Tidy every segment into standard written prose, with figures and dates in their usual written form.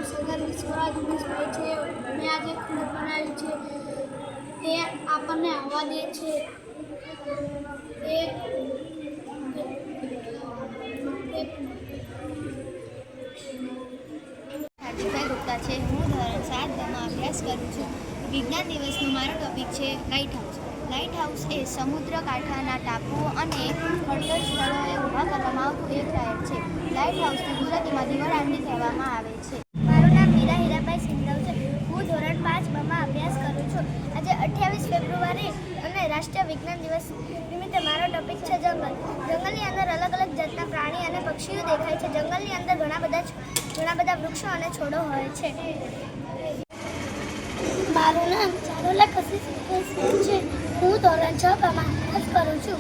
સરદાર સ્વરાજ ઉમેશભાઈ છે. મેં આજે ફૂલ બનાવ્યું છે. તે આપણને હવા દે છે. તે હાર્દિકભાઈ ગુપ્તા છે. હું ધોરણ 7 અભ્યાસ કરું છું. વિજ્ઞાન દિવસનો મારો ટૉપિક છે લાઇટ હાઉસ. લાઇટ હાઉસ એ સમુદ્ર કાંઠાના ટાપુઓ અને ખડતર સ્થળોએ ઊભા કરવામાં આવતું એક ટાયર છે. લાઇટ હાઉસને ગુજરાતીમાં દીવાદાંડી કહેવામાં આવે છે. મારું નામ મીરા હીરાભાઈ સિંધવ છે. હું ધોરણ 5 અભ્યાસ કરું છું. આજે 28 ફેબ્રુઆરી અને રાષ્ટ્રીય વિજ્ઞાન દિવસ નિમિત્તે મારો ટૉપિક છે જંગલ. જંગલની અંદર અલગ અલગ જાતના પ્રાણી અને પક્ષીઓ દેખાય છે. જંગલની અંદર ઘણા બધા વૃક્ષો અને છોડો હોય છે. મારું નામ ચારુલા કશિશ છે. હું ધોરણ 6 અભ્યાસ કરું છું.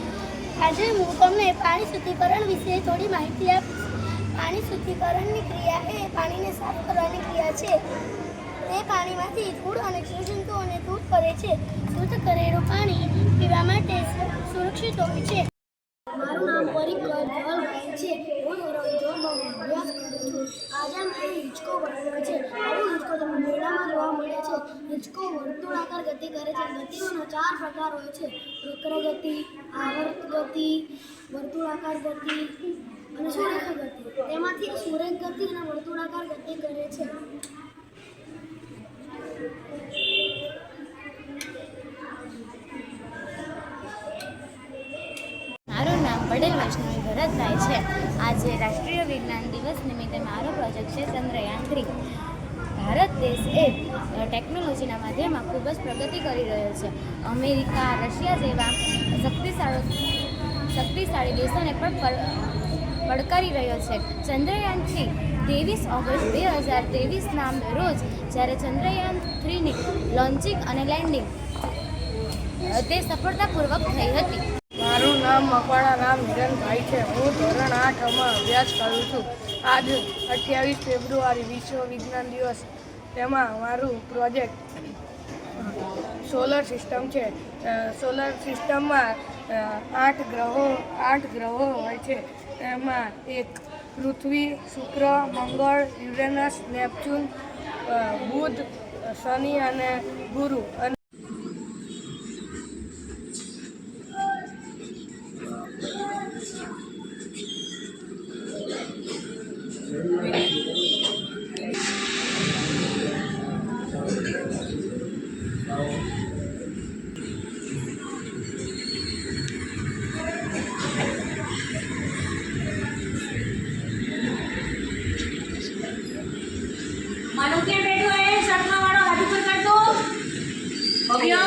આજે હું તમને પાણી શુદ્ધિકરણ વિશે થોડી માહિતી આપીશ. પાણી શુદ્ધિકરણની ક્રિયા એ પાણીને સાફ કરવાની ક્રિયા છે. તે પાણીમાંથી ધૂળ અને જીવજંતુઓને દૂર કરે છે. શુદ્ધ કરેલું પાણી પીવા માટે સુરક્ષિત હોય છે. મારું નામ પરિકર ધવલભાઈ છે. હું ધોરણ 6 અભ્યાસ કરું છું. આજે મેં હિંચકો બનાવ્યો છે. આવો હિંચકો તમને મેળામાં જોવા મળે છે. હિંચકો વર્તુળાકાર ગતિ કરે છે. ગતિઓના 4 પ્રકાર હોય છે: વક્ર ગતિ, આવર્ત ગતિ, વર્તુળાકાર ગતિ અને સુરેખ ગતિ. તેમાંથી સુરેખ ગતિ અને વર્તુળાકાર ગતિ કરે છે. મારું નામ પટેલ વૈષ્ણવી ભરતભાઈ છે. આજે રાષ્ટ્રીય વિજ્ઞાન દિવસ નિમિત્તે મારો પ્રોજેક્ટ છે ચંદ્રયાન 3. ભારત દેશ એ ટેકનોલોજીના માધ્યમમાં ખૂબ જ પ્રગતિ કરી રહ્યો છે. અમેરિકા, રશિયા જેવા શક્તિશાળી દેશોને પણ પડકારી રહ્યો છે. ચંદ્રયાન 3 23 ઓગસ્ટ 2023ના રોજ જ્યારે ચંદ્રયાન 3ની લોન્ચિંગ અને લેન્ડિંગ તે સફળતાપૂર્વક થઈ હતી. મારું નામ મકવાણા રામ હિરણભાઈ છે. હું ધોરણ 8 અભ્યાસ કરું છું. આજ 28 ફેબ્રુઆરી વિશ્વ વિજ્ઞાન દિવસ. તેમાં મારું પ્રોજેક્ટ સોલર સિસ્ટમ છે. સોલર સિસ્ટમમાં 8 ગ્રહો હોય છે. એમાં એક પૃથ્વી, શુક્ર, મંગળ, યુરેનસ, નેપચ્યુન, બુધ, શનિ અને ગુરુ. मानो के बैठो है शर्मा वालों हाथ ऊपर कर दो भव्य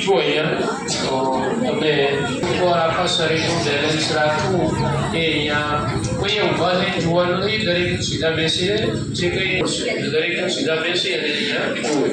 જોઈએ તો તમે ઉપર આખા શરીરનું બેલેન્સ રાખવું એ અહીંયા કોઈ કોઈએ ઊભા થઈને જોવાનું નહીં, દરેક સીધા બેસીને જે કંઈ દરેક સીધા બેસી અને અહીંયા હોય.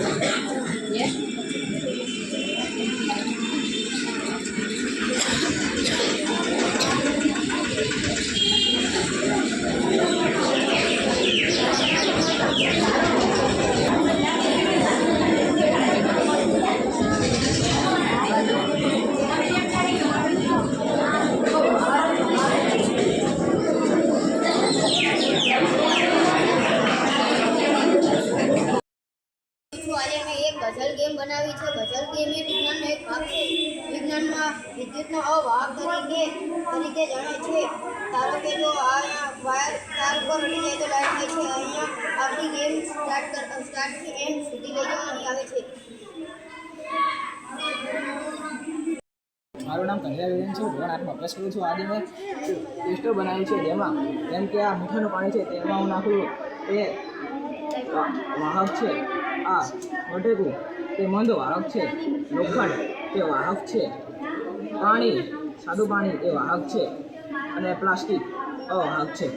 આજે મેં એક ગઝલ ગેમ બનાવી છે. ગઝલ ગેમ એ વિજ્ઞાનનો એક ભાગ છે. વિજ્ઞાનમાં વિદ્યુતનો અવાહક તરીકે જાણે છે. ધારો કે જો આ વાયર તાર ઉપર ઉડી જાય તો લાઈટ થાય છે. અહીંયા આપણી ગેમ સ્ટાર્ટથી એન્ડ સુધી લઈ જવાની આવે છે. મારું નામ કન્યા વિરેન છે. હું ધોરણ 8માં અભ્યાસ કરું છું. આજે મેં ટેસ્ટર બનાવ્યું છે, જેમાં જેમ કે આ મીઠાનું પાણી છે તેમાં હું નાખું એ વાહક છે. આ બટેકું તે મંદ વાહક છે. લોખંડ તે વાહક છે. પાણી સાદું પાણી એ વાહક છે. અને પ્લાસ્ટિક અવાહક છે.